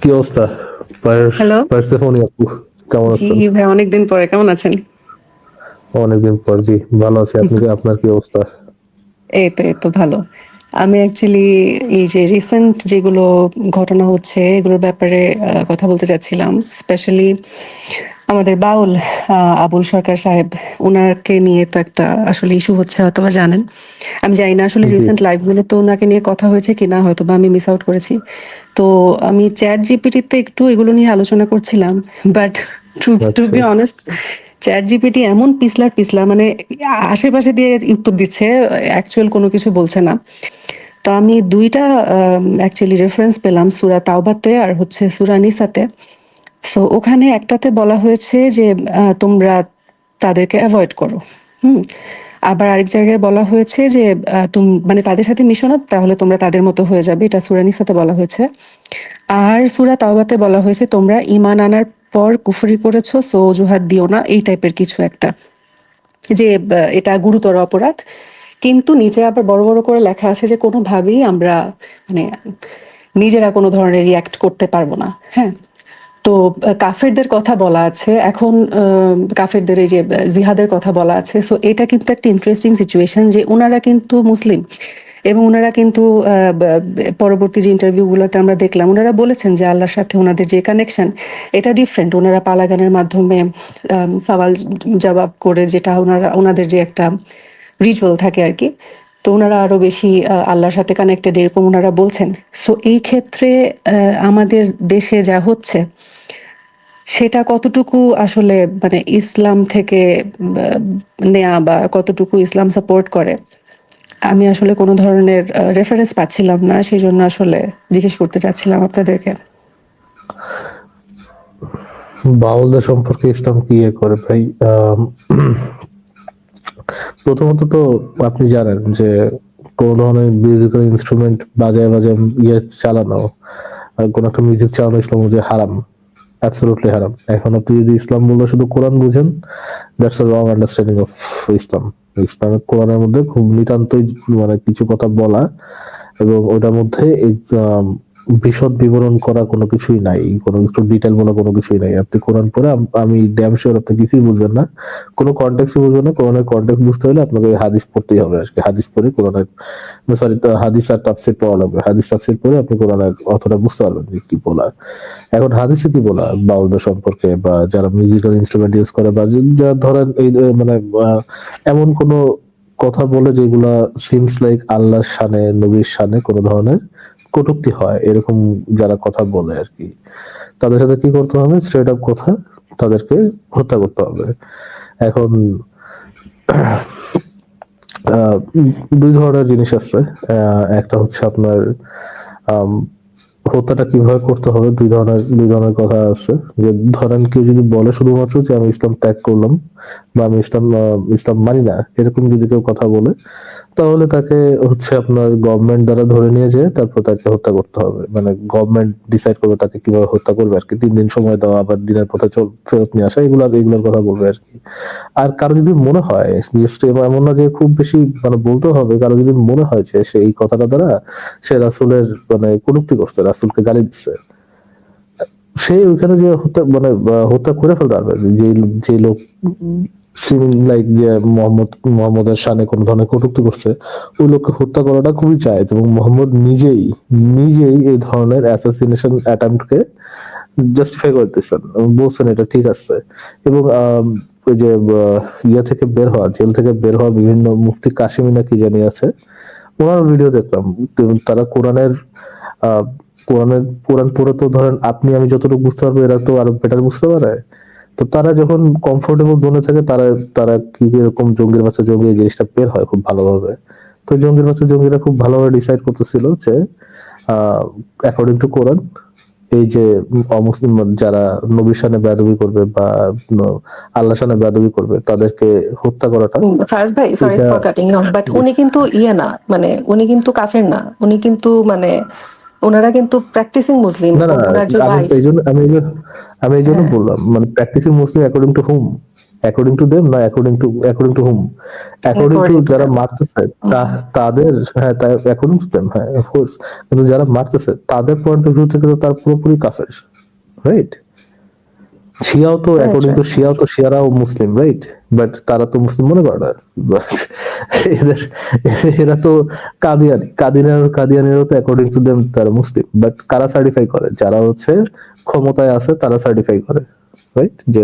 কি অবস্থা? হ্যালো। পারসেফোনি আপু, কেমন জি আছেন? ভাই, অনেকদিন পরে কেমন আছেন? অনেকদিন পর, জি ভালো আছি। আপনার কি অবস্থা? এই তো ভালো। আমি অ্যাকচুয়ালি এই যে রিসেন্ট যেগুলো ঘটনা হচ্ছে এগুলোর ব্যাপারে কথা বলতে চাচ্ছিলাম। স্পেশালি আমাদের বাউল আবুল সরকার সাহেব, উনাকে নিয়ে তো একটা আসলে ইস্যু হচ্ছে, হয়তোবা জানেন। আমি জানি না আসলে জি, রিসেন্ট লাইভগুলো তো ওনাকে নিয়ে কথা হয়েছে কিনা, হয়তোবা আমি মিস আউট করেছি। তো আমি চ্যাট জিপিটিতে একটু এগুলো নিয়ে আলোচনা করছিলাম, বাট টু টু আচ্ছা। বি অনেস্ট, চ্যাট জিপিটি এমন পিছলা পিছলা, মানে আশেপাশে দিয়ে উত্তর দিচ্ছে, অ্যাকচুয়াল কোনো কিছু বলছে না। তো আমি দুইটা অ্যাকচুয়ালি রেফারেন্স পেলাম, সূরা তাওবাতে আর হচ্ছে সূরা নিসাতে। সো ওখানে একটাতে বলা হয়েছে যে তোমরা তাদেরকে অ্যাভয়েড করো। হুম। আবার আরেক জায়গায় বলা হয়েছে যে মানে তাদের সাথে মিশো না, তাহলে তোমরা তাদের মতো হয়ে যাবে। এটা সূরা নিসাতে বলা হয়েছে। আর সূরা তাওবাতে বলা হয়েছে তোমরা ঈমান আনার পর কুফরি করেছো, সো অজুহাত দিও না, এই টাইপের কিছু একটা, যে এটা গুরুতর অপরাধ। কিন্তু নিচে আবার বড় বড় করে লেখা আছে যে কোনোভাবেই আমরা মানে নিজেরা কোনো ধরনের রিয়াক্ট করতে পারবো না। হ্যাঁ। তো কাফেরদের কথা বলা আছে এখন, কাফেরদের এই যে জিহাদের কথা বলা আছে। সো এটা কিন্তু একটা ইন্টারেস্টিং সিচুয়েশন যে ওনারা কিন্তু মুসলিম, এবং ওনারা কিন্তু পরবর্তী যে ইন্টারভিউগুলোতে আমরা দেখলাম ওনারা বলেছেন যে আল্লাহর সাথে ওনাদের যে কানেকশন এটা ডিফারেন্ট। ওনারা পালাগানের মাধ্যমে সওয়াল জবাব করে, যেটা ওনাদের যে একটা রিচুয়াল থাকে আর কি। তো ওনারা আরো বেশি আল্লাহর সাথে কানেক্টেড, এরকম ওনারা বলছেন। সো এই ক্ষেত্রে আমাদের দেশে যা হচ্ছে সেটা কতটুকু আসলে মানে ইসলাম থেকে নেয়া, বা কতটুকু ইসলাম সাপোর্ট করে, আমি আসলে কোনো ধরনের রেফারেন্স পাচ্ছিলাম না, সেই জন্য আসলে জিজ্ঞেস করতে চাচ্ছিলাম আপনাদেরকে। বাউলদের সম্পর্কে ইসলাম কি করে ভাই? প্রথমত তো আপনি জানেন যে কোন ধরনের মিউজিক্যাল ইনস্ট্রুমেন্ট বাজায় বাজায় চালানো, আর কোন একটা মিউজিক চালানো ইসলাম অনুযায়ী হারাম, অ্যাবসলিউটলি হারাম। এখন আপনি যদি ইসলাম বলতে শুধু কোরআন বুঝেন, that's a wrong understanding of Islam. ইসলামের কোরআনের মধ্যে খুব নিতান্তই মানে কিছু কথা বলা, এবং ওটার মধ্যে বিশদ বিবরণ করা কোনো কিছুই নাই, কোনো কিছু ডিটেল বলা কোনো কিছুই নাই। আপনি কোরআন পড়ে আমি ড্যাম শিওর আপনি কিছুই বুঝবেন না, কোনো কনটেক্সটই বুঝবেন না। কোরআনের কনটেক্সট বুঝতে হলে আপনাকে ওই হাদিস পড়তেই হবে আজকে। হাদিস পড়ে কোরআনের, সরি, হাদিস আর তাফসীর পড়া লাগবে। হাদিস তাফসীর পড়ে আপনি কোরআনের অর্থটা বুঝতে পারবেন যে কি বলা। এখন হাদিসে কি বলা বাউলদের সম্পর্কে, বা যারা মিউজিক্যাল ইনস্ট্রুমেন্ট ইউজ করে, বা যারা ধরেন এই মানে এমন কোনো কথা বলে যেগুলা সিমস লাইক আল্লাহর শানে, নবীর শানে কোনো ধরনের কটূক্তি হয়, এরকম যারা কথা বলে আর কি, তাদের সাথে কি করতে হবে? স্ট্রেট আপ কথা, তাদেরকে হত্যা করতে হবে। এখন দুই ধরনের জিনিস আছে। একটা হচ্ছে আপনার আম, হত্যাটা কিভাবে করতে হবে, দুই ধরনের কথা আছে। যে ধরেন কেউ যদি বলে শুধুমাত্র যে আমি ইসলাম ত্যাগ করলাম, বা আমি ইসলাম মানি না, এরকম যদি কেউ কথা বলে, তাহলে তাকে হচ্ছে আপনার গভর্নমেন্ট দ্বারা ধরে নিয়ে যেয়ে তারপর তাকে হত্যা করতে হবে। মানে গভর্নমেন্ট ডিসাইড করবে তাকে কিভাবে হত্যা করবে আর কি। 3 দিন সময় দেওয়া, আবার দিনের পথে ফেরত নিয়ে আসা, এগুলোর কথা বলবে আর কি। আর কারো যদি মনে হয় যে এমন না যে খুব বেশি মানে বলতে হবে, কারো যদি মনে হয় যে সে এই কথাটা দ্বারা সে রাসূলের মানে কটূক্তি করছে, রাসূলকে গালি দিচ্ছে, সে ওইখানে যে হত্যা মানে হত্যা করে ফেলতে পারবে। যে লোক সিমিং লাইক যে মোহাম্মদের শানে কোন ধরনের কটূক্তি করছে, ওই লোককে হত্যা করাটা খুবই জায়েজ, এবং মোহাম্মদ নিজেই এই ধরনের অ্যাসাসিনেশন অ্যাটেম্প্টকে জাস্টিফাই করতেছেন এবং বলছেন এটা ঠিক আছে। এবং ওই যে ইয়া থেকে বের হওয়া, জেল থেকে বের হওয়া বিভিন্ন মুফতি কাশিমি না কি জানি আছে, ওনার ভিডিও দেখলাম। তারা আহ কোরআন পড়ে তো ধরেন আপনি আমি যতটুকু বুঝতে পারবো, এরা তো আরো বেটার বুঝতে পারে। তো তারা যখন কমফোর্টেবল জোনে থাকে, তারা তারা কি এরকম জঙ্গির বাচ্চা জঙ্গি এই জিনিসটা বের হয় খুব ভালোভাবে। তো জঙ্গির বাচ্চা জঙ্গিরা খুব ভালোভাবে ডিসাইড করতেছিল যে অ্যাকর্ডিং টু কোরআন, এই যে অমুসলিম যারা নবীর শানে বেয়াদবি করবে, বা আল্লাহ শানে বেয়াদবি করবে, তাদেরকে হত্যা করাটা, ফারাজ ভাই, সরি এটা ফর কাটিং অফ, বাট উনি কিন্তু ইয়ে না, মানে উনি কিন্তু কাফের না, উনি কিন্তু মানে ওনারা কিন্তু প্র্যাকটিসিং মুসলিম, না, এবং না, ওনার যে আমি ওয়াইফ। এই জন্য আমি এই জন্য হ্যাঁ। বললাম মানে practising Muslim according to hmm? According to them না according to hmm? According to according to যারা দ্যাম। মারতেছে তাদের, হ্যাঁ অ্যাকর্ডিং টু দেম, হ্যাঁ অফকোর্স, কিন্তু যারা মারতেছে তাদের পয়েন্ট অফ ভিউ থেকে তো তার পুরোপুরি কাফের, রাইট? Right, right, right. শিয়াও তো শিয়ারাও মুসলিম, রাইট? বাট তারা তো মুসলিম মনে করে না। But এদের এরা তো কাদিয়ানিরাও তো অ্যাকর্ডিং টু দেম তারা মুসলিম, বাট কারা সার্টিফাই করে? যারা হচ্ছে ক্ষমতায় আছে তারা সার্টিফাই করে, রাইট? যে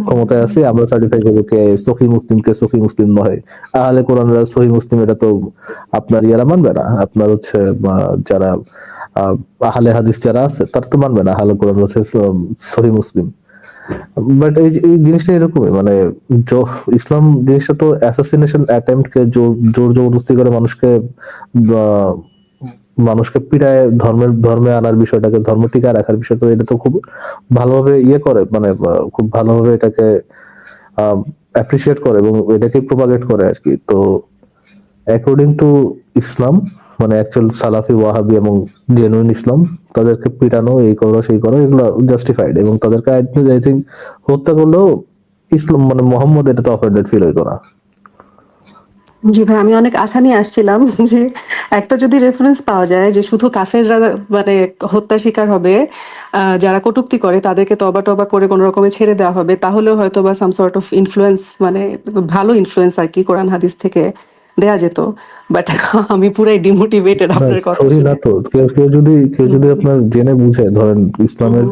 ক্ষমতায় আছে আমরা সার্টিফাই করবো কে সহি মুসলিম কে সহি মুসলিম নয়। আহলে কোরআনরা সহি মুসলিম, এটা তো আপনার ইয়ারা মানবে না, আপনার হচ্ছে যারা আহ, আহলে হাদিস যারা আছে তারা তো মানবে না আহলে কোরআন হচ্ছে সহি মুসলিম। বাট এই জিনিসটা এরকমই, মানে ইসলাম জিনিসটা তো অ্যাসাসিনেশন অ্যাটেম্প্ট কে জোর জবরদস্তি করে আহ, মানুষকে পিটায় ধর্মে আনার বিষয়টাকে, ধর্ম টিকায় রাখার বিষয়টা, এটা তো খুব ভালোভাবে ইয়ে করে, মানে খুব ভালোভাবে এটাকে অ্যাপ্রিসিয়েট করে এবং এটাকে প্রপাগেট করে আর কি। তো অ্যাকর্ডিং টু ইসলাম, মানে অ্যাকচুয়াল সালাফি ওয়াহাবি এবং জেনুইন ইসলাম, তাদেরকে পিটানো, এই করো সেই করো, এগুলো জাস্টিফাইড, এবং তাদেরকে আই থিঙ্ক হত্যা করলেও ইসলাম মানে মোহাম্মদ এটা তো অফেন্ডেড ফিল হইতো না। জি ভাই, আমি অনেক আশা নিয়ে আসছিলাম যে একটা যদি রেফারেন্স পাওয়া যায় যে শুধু কাফেররা মানে হত্যার শিকার হবে, যারা কটূক্তি করে তাদেরকে তবা টবা করে কোনো রকমে ছেড়ে দেওয়া হবে, তাহলেও হয়তো বা সাম সর্ট অফ ইনফ্লুয়েন্স, মানে ভালো ইনফ্লুয়েন্স আর কি কোরআন হাদিস থেকে দেয়া যেত। বাট আমি পুরাই ডিমোটিভেটেড না আপনার কথা সহি না শুনে। তো, কেউ যদি আপনার জেনে বুঝে, ধরেন ইসলামের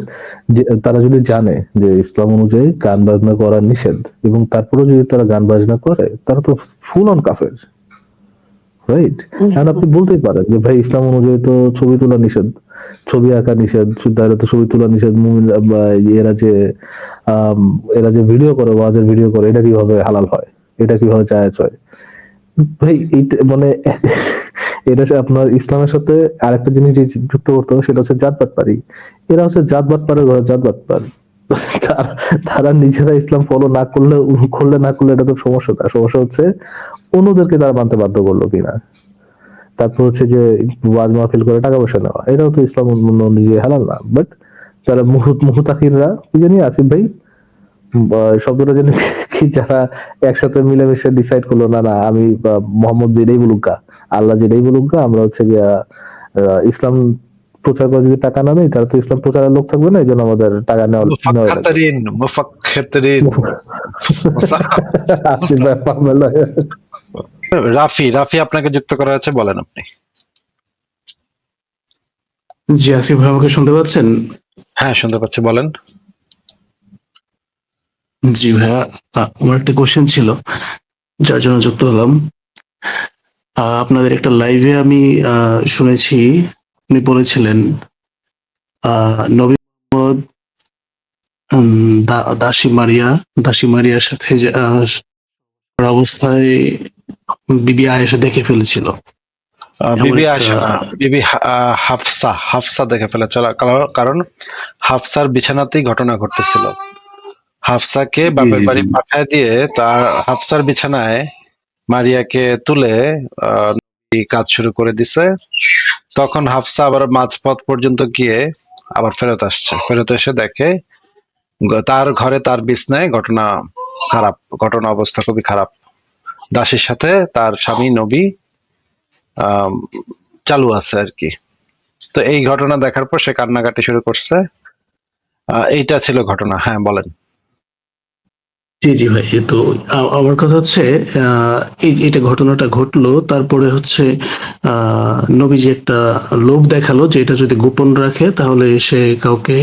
তারা যদি জানে যে ইসলাম অনুযায়ী গান বাজনা করা নিষেধ, এবং তারপরেও যদি তারা গান বাজনা করে, তারা তো ফুল অন কাফের, রাইট? এখন আপনি বলতেই পারেন যে ভাই ইসলাম অনুযায়ী তো ছবি তোলা নিষেধ, ছবি আঁকা নিষেধ, তাহলে তো ছবি তোলা নিষেধ, বা এরা যে আম, এরা যে ভিডিও করে, ওয়াজের ভিডিও করে, এটা কিভাবে হালাল হয়, এটা কিভাবে জায়েজ হয়? ভাই এইটা মানে এটা হচ্ছে আপনার ইসলামের সাথে আরেকটা জিনিস যে যুক্ত করতে হবে, সেটা হচ্ছে জাতপাতপারি। এরা হচ্ছে জাতপাতপারের ঘরে জাতপাতপার। তারা তারা নিজেরা ইসলাম ফলো না করলে এটা তো সমস্যা না, সমস্যা হচ্ছে অন্যদেরকে তারা মানতে বাধ্য করলো কিনা। তারপর হচ্ছে যে ওয়াজ মাহফিল করে টাকা পয়সা নেওয়া, এটাও তো ইসলাম অনুযায়ী হালাল না। বাট তারা মুহতাকিনরা কি জানি, আসিফ ভাই শব্দটা জানি কি, যারা একসাথে মিলেমিশে ডিসাইড করলো না না আমি মোহাম্মদ যেটাই বলুক গা, আল্লাহ যেটাই বলুক গা, আমরা হচ্ছে গিয়া ইসলাম প্রচার করে যদি টাকা না নেই, তাহলে তো ইসলাম প্রচারের লোক থাকবে না, এই জন্য আমাদের টাকা নেওয়া লাগবে। মুফাক্কাতারিন আসিফ ভাই পারবেন না। রাফি আপনাকে যুক্ত করা হয়েছে, বলেন আপনি। জি, আসিফ ভাই আমাকে শুনতে পাচ্ছেন? হ্যাঁ, শুনতে পাচ্ছি, বলেন। জি ভাইয়া, আমার একটা কোশ্চেন ছিল যার জন্য যুক্ত হলাম। আপনাদের একটা লাইভে আমি শুনেছি আপনি বলেছিলেন নবী মোহাম্মদ দাসী মারিয়ার সাথে অবস্থায় বিবি আয়েশা দেখে ফেলেছিল, এমন বিবি একটা। আয়েশা না, হাফসা দেখে ফেলেছে, কারণ হাফসার বিছানাতেই ঘটনা ঘটতেছিল। হাফসাকে জি বাপের জি বাড়ি জি পাঠায় দিয়ে তার হাফসার বিছানায় মারিয়াকে তুলে কাজ শুরু করে দিছে। তখন হাফসা আবার মাঝপথ পর্যন্ত গিয়ে আবার ফেরত এসে দেখে তার ঘরে তার বিছনায় ঘটনা অবস্থা খুবই খারাপ। দাসীর সাথে তার স্বামী নবী আহ চালু আছে আর কি। তো এই ঘটনা দেখার পর সে কান্নাকাটি শুরু করছে। এইটা ছিল ঘটনা। হ্যাঁ, বলেন। জি জি ভাই, তো আমার কথা হচ্ছে এটা ঘটনাটা ঘটলো, তারপরে হচ্ছে নবীজি একটা লোভ দেখালো যে এটা যদি গোপন রাখে তাহলে সে কাউকে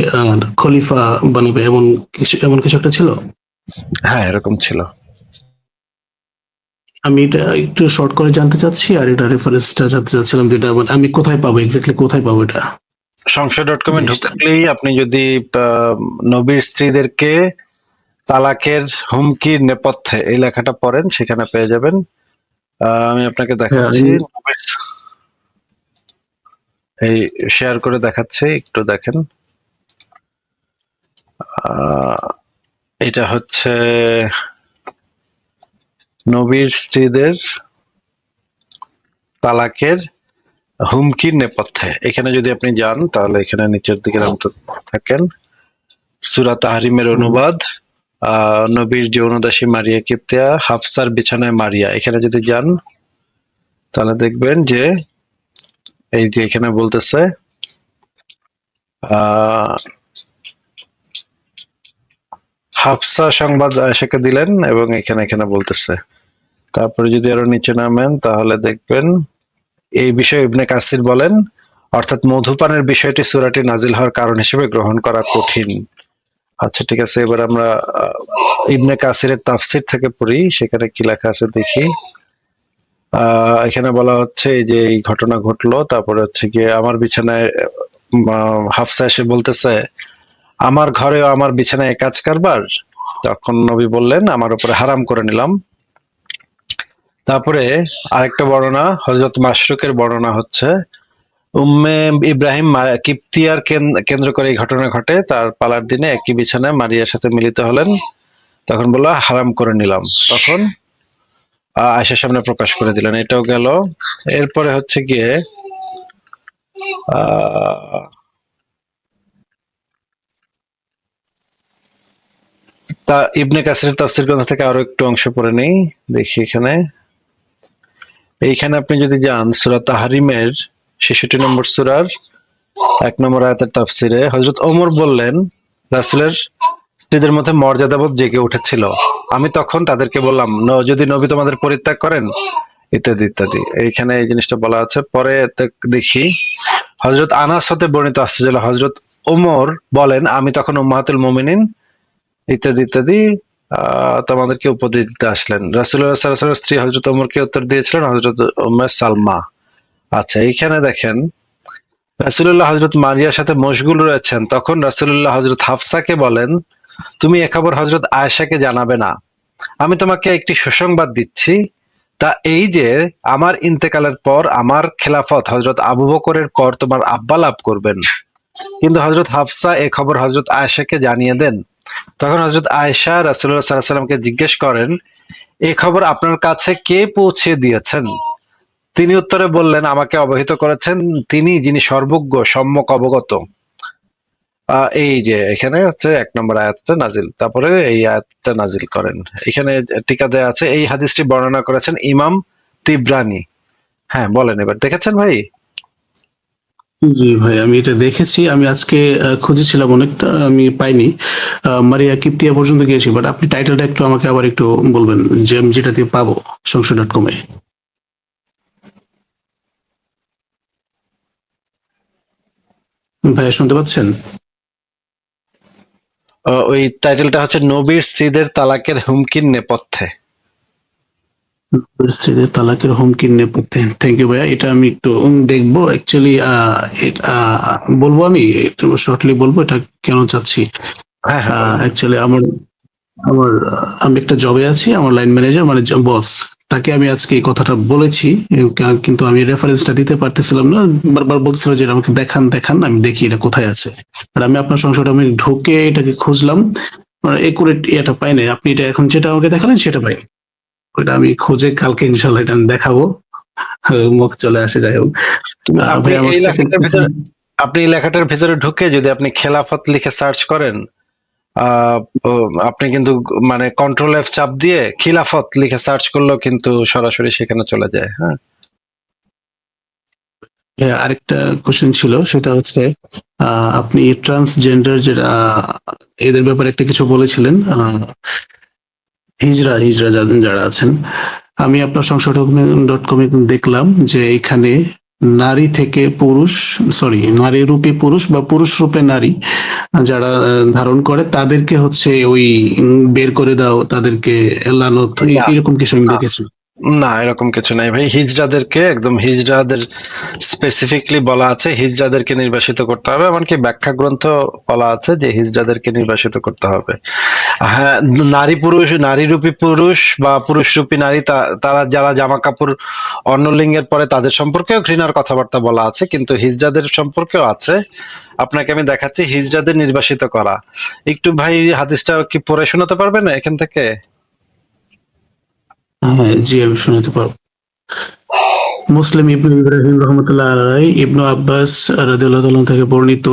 খলিফা বানাবে, এমন কিছু একটা ছিল। হ্যাঁ, এরকম ছিল। আমি এটা একটু শর্ট করে জানতে চাচ্ছি, আর এটা রেফারেন্সটা জানতে চাচ্ছিলাম, যেটা আমি কোথায় পাবো, এক্স্যাক্টলি কোথায় পাবো এটা সংশয়.com-এ জিনিসটা। ঢুকলেই আপনি যদি নবীর স্ত্রীদেরকে তালাকের হুমকির নেপথ্যে এই লেখাটা পড়েন, সেখানে পেয়ে যাবেন। আমি আপনাকে হ্যাঁ, দেখাচ্ছি, এই শেয়ার করে দেখাচ্ছি, একটু দেখেন। এটা হচ্ছে নবীর স্ত্রীদের তালাকের হুমকির নেপথ্যে। এখানে যদি আপনি যান, তাহলে এখানে নিচের দিকে নামতে থাকেন, সূরা তাহরিমের অনুবাদ, নবীর যৌনদাসী মারিয়া কিপ্তিয়া, হাফসার বিছানায় মারিয়া, এখানে যদি যান তাহলে দেখবেন যে এই যে এখানে বলতেছে আহ হাফসা সংবাদ আয়েশাকে দিলেন এবং এখানে এখানে বলতেছে। তারপরে যদি আরো নিচে নামেন তাহলে দেখবেন এই বিষয়ে ইবনে কাসির বলেন, অর্থাৎ মধুপানের বিষয়টি সূরাটি নাজিল হওয়ার কারণ হিসেবে গ্রহণ করা কঠিন। আচ্ছা ঠিক আছে, এবার আমরা ইবনে কাসিরের তাফসির থেকে পড়ি, সেখানে কি লেখা আছে দেখি। এখানে বলা হচ্ছে এই যে এই ঘটনা ঘটলো, তারপরে হচ্ছে গিয়ে আমার বিছানায় হাফসা এসে বলতেছে আমার ঘরেও আমার বিছানায় কাজ কারবার। তখন নবী বললেন আমার উপরে হারাম করে নিলাম। তারপরে আরেকটা বর্ণনা, হযরত মাশরুকের বর্ণনা হচ্ছে উম্মে ইব্রাহিম কিপ্তিয়ার কেন্দ্র করে এই ঘটনা ঘটে। তার পালার দিনে একই বিছানায় মারিয়ার সাথে মিলিত হলেন, তখন বলল হারাম করে নিলাম, তখন আয়েশার সামনে প্রকাশ করে দিলেন। এটাও গেল। এরপরে হচ্ছে গিয়ে তা ইবনে কাসিরের তাফসীর গ্রন্থ থেকে আরো একটু অংশ পড়ে নেই, দেখি এখানে। এইখানে আপনি যদি যান সূরা তাহরিমের ৬৬ নম্বর সূরার ১ নম্বর আয়াতের তাফসিরে হযরত ওমর বললেন রাসূলের স্ত্রীদের মধ্যে মর্যাদাবোধ জেগে উঠেছিল। আমি তখন তাদেরকে বললাম যদি নবী তোমাদের পরিত্যাগ করেন, ইত্যাদি ইত্যাদি। এইখানে এই জিনিসটা বলা আছে। পরে দেখি হযরত আনাস হতে বর্ণিত আসছে যে হযরত ওমর বলেন আমি তখন উম্মাহাতুল মুমিনিন ইত্যাদি ইত্যাদি তোমাদেরকে উপদেশ দিতে আসলেন। রাসূলুল্লাহ সাল্লাল্লাহু আলাইহি ওয়াসাল্লামের স্ত্রী হযরত ওমরকে উত্তর দিয়েছিলেন হযরত উম্মে সালমা। আচ্ছা, এইখানে দেখেন রাসূলুল্লাহ হযরত মারিয়ার সাথে মশগুল রয়েছেন, তখন রাসূলুল্লাহ হযরত হাফসাকে বলেন তুমি এ খবর হযরত আয়েশাকে জানাবে না। আমি তোমাকে একটি সুসংবাদ দিচ্ছি, তা এই যে আমার ইন্তেকালের পর আমার খেলাফত হযরত আবু বকরের পর তোমার আব্বা লাভ করবেন। কিন্তু হযরত হাফসা এ খবর হযরত আয়েশাকে জানিয়ে দেন। তখন হযরত আয়েশা রাসূলুল্লাহ সাল্লাল্লাহু আলাইহি ওয়াসাল্লামকে জিজ্ঞেস করেন এই খবর আপনার কাছে কে পৌঁছে দিয়েছেন? তিনি উত্তরে বললেন আমাকে অবহিত করেছেন তিনি যিনি সর্বজ্ঞ সম্যক অবগত। এই যে এখানে হচ্ছে ১ নম্বর আয়াতটা নাজিল, তারপরে এই আয়াতটা নাজিল করেন। এখানে টিকা দেয়া আছে, এই হাদিসটি বর্ণনা করেছেন ইমাম তিবরানি। হ্যাঁ বলেন, এবার দেখেছেন ভাই? জি ভাই, আমি এটা দেখেছি। আমি আজকে খুঁজেছিলাম অনেকটা, আমি পাইনি। মারিয়া কিপ্তিয়া পর্যন্ত গিয়েছি, বাট আপনি টাইটেলটা একটু আমাকে আবার একটু বলবেন যে আমি যেটা দিয়ে পাবো সংশয়.com-এ। ভাইয়া শুনতে পাচ্ছেন? ওই টাইটেলটা হচ্ছে নবীর স্ত্রীদের তালাকের হুমকির নেপথ্যে। স্ত্রীদের তালাকের হুমকির নেপথ্যে। থ্যাংক ইউ ভাইয়া, এটা আমি একটু দেখবো। অ্যাকচুয়ালি এটা বলবো, আমি একটু শর্টলি বলবো এটা কেন চাচ্ছি। হ্যাঁ হ্যাঁ বলেন। অ্যাকচুয়ালি আমার আমার আমি একটা জবে আছি, আমার লাইন ম্যানেজার মানে বস, তাকে আমি আজকে এই কথাটা বলেছি, কিন্তু আমি রেফারেন্সটা দিতে পারতেছিলাম না। বারবার বলছিল যে আমাকে দেখান দেখান, আমি দেখি এটা কোথায় আছে। আর আমি আপনার সংসদে আমি ঢুকে এটাকে খুঁজলাম, একুরেট এটা পাই নাই। আপনি এটা এখন যেটা আমাকে দেখালেন সেটা পাই। ওটা আমি খুঁজে কালকে ইনশাল্লাহ এটা আমি দেখাবো। মুখ চলে আসে, যাই হোক। আপনি ভাই আমার এই সেকেন্ড লেখাটার ভিতরে আপনি এই লেখাটার ভিতরে ঢুকে যদি আপনি খেলাফত লিখে সার্চ করেন, আহ, আপনি কিন্তু মানে কন্ট্রোল এফ চাপ দিয়ে খিলাফত লিখে সার্চ করলেও কিন্তু সরাসরি সেখানে চলে যায়। হ্যাঁ, আরেকটা কোশ্চেন ছিল, সেটা হচ্ছে আপনি ট্রান্সজেন্ডার যেটা এদের ব্যাপারে একটা কিছু বলেছিলেন, হিজড়া হিজড়া যারা আছেন। আমি আপনার সংসদ.com দেখলাম যে এখানে নারী থেকে পুরুষ, সরি নারী রূপে পুরুষ বা পুরুষ রূপে নারী যারা ধারণ করে তাদেরকে হচ্ছে ওই বের করে দাও, তাদেরকে লানত, না এরকম কিছু আমি না দেখেছি। না, এরকম কিছু নাই ভাই। হিজড়াদেরকে একদম হিজড়াদের স্পেসিফিকলি বলা আছে হিজড়াদেরকে নির্বাসিত করতে হবে, এমনকি ব্যাখ্যা গ্রন্থ বলা আছে যে হিজড়াদেরকে নির্বাসিত করতে হবে। হ্যাঁ, নারীরূপী পুরুষ বা পুরুষরূপী নারী তারা যারা জামা কাপড় অন্য লিঙ্গের পরে তাদের সম্পর্কেও ঘৃণার কথাবার্তা বলা আছে, কিন্তু হিজড়াদের সম্পর্কেও আছে। আপনাকে আমি দেখাচ্ছি হিজড়াদের নির্বাসিত করা। একটু ভাই হাদিসটা কি পড়ে শোনাতে পারবেন এখান থেকে? হ্যাঁ জি, আমি শোনাতে পারবো। মুসলিম ইবনু ইব্রাহিম রহমতুল্লাহ আলাইহি ইবনু আব্বাস রাদিয়াল্লাহু তাআলা থেকে বর্ণিত,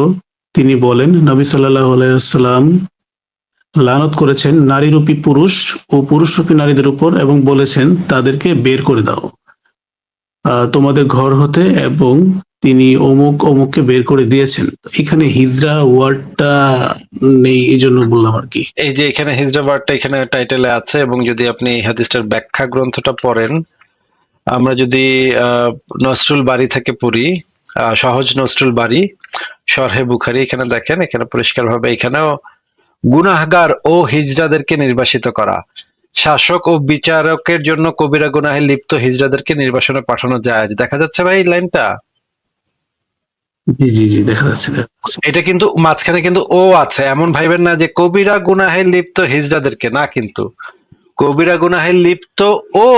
তিনি বলেন নবী সাল্লাল্লাহু আলাইহি ওয়াসাল্লাম লানত করেছেন নারীরূপী পুরুষ ও পুরুষরূপী নারীদের উপর এবং বলেছেন তাদেরকে বের করে দাও তোমাদের ঘর হতে, এবং তিনি অমুক অমুককে বের করে দিয়েছেন। এখানে হিজরা ওয়ার্ডটা নেই, এই জন্য বললাম আর কি। এই যে এখানে হিজরা ওয়ার্ডটা এখানে টাইটেলে আছে, এবং যদি আপনি এই হাদিসটার ব্যাখ্যা গ্রন্থটা পড়েন, আমরা যদি নসরুল বারী থেকে পড়ি, সহজ নসরুল বারী শরহে বুখারী, এখানে দেখেন, এখানে পরিষ্কারভাবে এখানেও গুনাহগার ও হিজড়াদেরকে নির্বাসিত করা, শাসক ও বিচারকের জন্য কবিরা গুনাহে লিপ্ত হিজড়াদেরকে নির্বাসনে পাঠানো যায়। দেখা যাচ্ছে ভাই এই লাইনটা? জি জি জি, দেখা যাচ্ছে, দেখা যাচ্ছে। এটা কিন্তু মাঝখানে কিন্তু ও আছে, এমন ভাইবেন না যে কবিরা গুনাহে লিপ্ত হিজড়াদেরকে, না, কিন্তু কবিরা গুনাহে লিপ্ত ও,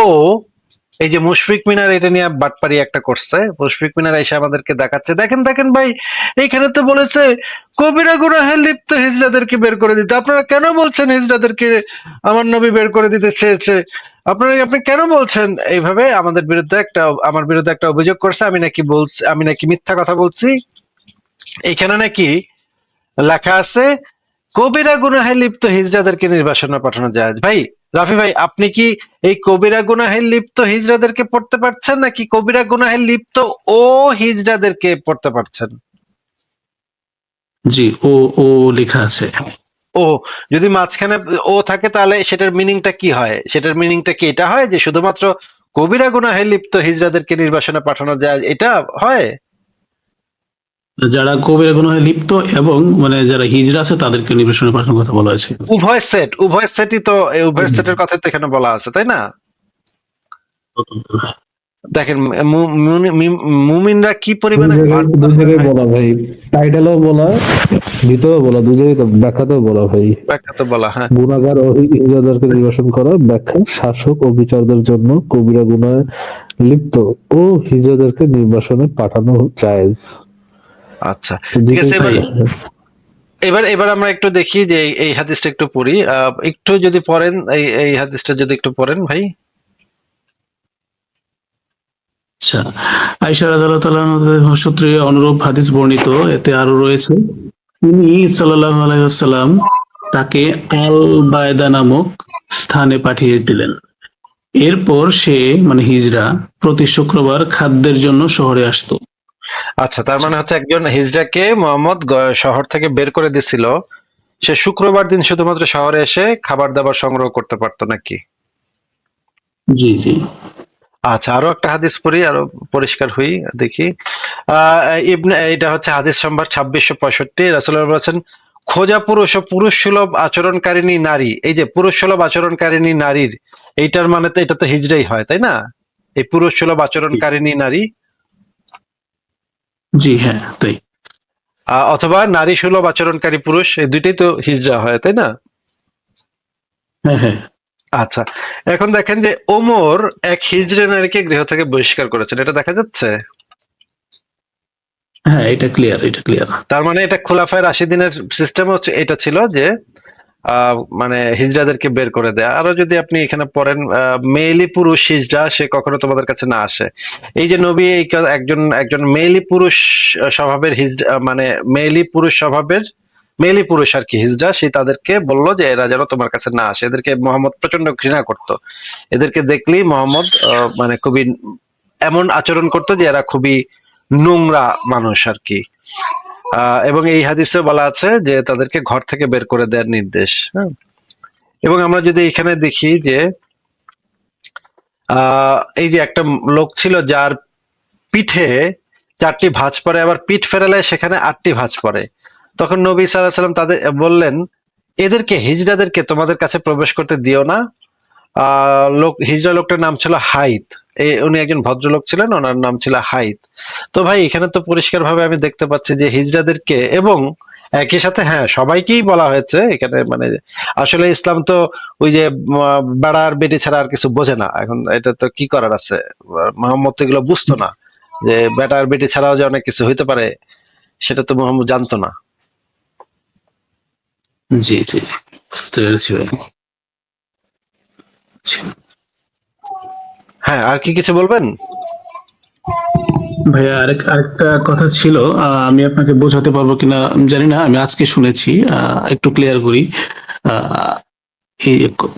এই যে মুশফিক মিনার এটা নিয়ে বাটপারি একটা করছে, মুশফিক মিনার এসে আমাদেরকে দেখাচ্ছে, দেখেন দেখেন ভাই, এইখানে তো বলেছে কবিরা গুনাহে লিপ্ত হিজড়াদেরকে বের করে দিতে, আপনারা কেন বলছেন হিজড়াদেরকে আমার নবী বের করে দিতে চেয়েছে, আপনি কেন বলছেন এইভাবে? আমাদের বিরুদ্ধে আমার বিরুদ্ধে একটা অভিযোগ করছে, আমি নাকি মিথ্যা কথা বলছি। এইখানে নাকি লেখা আছে কবিরা গুনাহে লিপ্ত হিজড়াদেরকে নির্বাসনে পাঠানো যায়। ভাই রাফি ভাই, আপনি কি এই কবিরা গুনাহে লিপ্ত হিজড়াদেরকে পড়তে পারছেন, নাকি কবিরা গুনাহে লিপ্ত ও হিজড়াদেরকে পড়তে পারছেন? জি, ও ও লেখা আছে। ও, যদি মাঝখানে ও থাকে তাহলে সেটার মিনিংটা কি হয়? সেটার মিনিংটা কি এটা হয় যে শুধুমাত্র কবিরা গুনাহে লিপ্ত হিজড়াদেরকে নির্বাসনে পাঠানো যায়, এটা হয়? যারা কবিরা গুনাহে লিপ্ত এবং মানে যারা হিজড়া আছে তাদেরকে নির্বাসনে পাঠানোর কথা বলা হয়েছে। উভয় সেটই তো, উভয় সেটের কথা তো এখানে বলা আছে, তাই না? দেখেন মুমিনরা কি দুই পরিমাণে জায়গায় বলা ভাই, টাইটেলও বলা, ভিতরেও বলা, দুই জায়গায় ব্যাখ্যাতেও বলা ভাই। ব্যাখ্যা তো বলা, হ্যাঁ। গুনাহগার ও হিজড়াদেরকে নির্বাসন করা, ব্যাখ্যা শাসক ও বিচারকদের জন্য কবিরা গুনাহে লিপ্ত ও হিজড়াদেরকে নির্বাসনে পাঠানো জায়েজ। আচ্ছা, ঠিক আছে। এবার আমরা একটু দেখি যে এই হাদিসটা একটু পড়ি, একটু যদি পড়েন, এই হাদিসটা যদি একটু পড়েন ভাই। আচ্ছা, আয়েশা রাদিয়াল্লাহু তাআলা সূত্রে অনুরূপ হাদিস বর্ণিত। এতে আরো রয়েছে, তিনি সাল্লাল্লাহু আলাইহি ওয়াসাল্লাম তাকে আল বায়দা নামক স্থানে পাঠিয়ে দিলেন। এরপর সে মানে হিজরা প্রতি শুক্রবার খাদ্যের জন্য শহরে আসতো। আচ্ছা, তার মানে হচ্ছে একজন হিজড়াকে মোহাম্মদ শহর থেকে বের করে দিছিল, সে শুক্রবার দিন শুধুমাত্র শহরে এসে খাবার দাবার সংগ্রহ করতে পারতো নাকি? জি জি। আচ্ছা, আরো একটা হাদিস পড়ি, আরো পরিষ্কার হই, দেখি। এটা হচ্ছে হাদিস নম্বর 2665। রাসূলুল্লাহ বলেছেন, খোঁজা পুরুষ ও পুরুষ সুলভ আচরণকারিণী নারী। এই যে পুরুষ সুলভ আচরণকারিণী নারীর, এইটার মানে তো এটা তো হিজড়াই হয়, তাই না? এই পুরুষ সুলভ আচরণকারিণী নারী, জি হ্যাঁ তাই। অথবা নারী সুলভ আচরণকারী পুরুষ, এই দুইটাই তো হিজড়া হয়, তাই না? হ্যাঁ হ্যাঁ। আচ্ছা, এখন দেখেন যে ওমর এক হিজড়া নারীকে গৃহ থেকে বহিষ্কার করেছেন, এটা দেখা যাচ্ছে। হ্যাঁ, এটা ক্লিয়ার, এটা ক্লিয়ার। তার মানে এটা খোলাফায়ে রাশিদিনের সিস্টেম হচ্ছে, এটা ছিল যে মানে হিজড়াদেরকে বের করে দেয়া। আরো যদি আপনি এখানে পড়েন, মেয়েলি পুরুষ হিজড়া সে কখনো তোমাদের কাছে না আসে। এই যে নবী এই একজন মেয়েলি পুরুষ স্বভাবের হিজড়া, মানে মেয়েলি পুরুষ আর কি হিজড়া, সে তাদেরকে বললো যে এরা যেন তোমার কাছে না আসে। এদেরকে মোহাম্মদ প্রচন্ড ঘৃণা করত, এদেরকে দেখলেই মোহাম্মদ মানে খুবই এমন আচরণ করতো যে এরা খুবই নোংরা মানুষ আর কি। এবং এই হাদিসে বলা আছে যে তাদেরকে ঘর থেকে বের করে দেওয়ার নির্দেশ। হ্যাঁ, এবং আমরা যদি এখানে দেখি যে এই যে একটা লোক ছিল যার পিঠে 4টি ভাঁজ পড়ে, আবার পিঠ ফেরালে সেখানে 8টি ভাঁজ পড়ে। তখন নবী সাল্লাল্লাহু আলাইহি ওয়াসাল্লাম তাদের বললেন, এদেরকে হিজড়াদেরকে তোমাদের কাছে প্রবেশ করতে দিও না। হিজড়া লোকটার নাম ছিল হাইত। উনি একজন ভদ্রলোক ছিলেন, ওনার নাম ছিল হাইত। তো ভাই এখানে তো পরিষ্কার ভাবে আমি দেখতে পাচ্ছি যে হিজড়াদেরকে, এবং একই সাথে হ্যাঁ সবাইকেই বলা হয়েছে এখানে, মানে আসলে ইসলাম তো ওই যে বেড়ার বেটি ছাড়া আর কিছু বোঝে না। এখন এটা তো কি করার আছে, মোহাম্মদ তো এগুলো বুঝতো না যে বেটার বেটি ছাড়াও যে অনেক কিছু হইতে পারে, সেটা তো মোহাম্মদ জানতো না। জি জি, বুঝতে পেরেছি ভাই। হ্যাঁ, আর কি কিছু বলবেন ভাইয়া? আরেকটা কথা ছিল, আমি আপনাকে বোঝাতে পারবো কিনা জানি না, আমি আজকে শুনেছি, একটু ক্লিয়ার করি।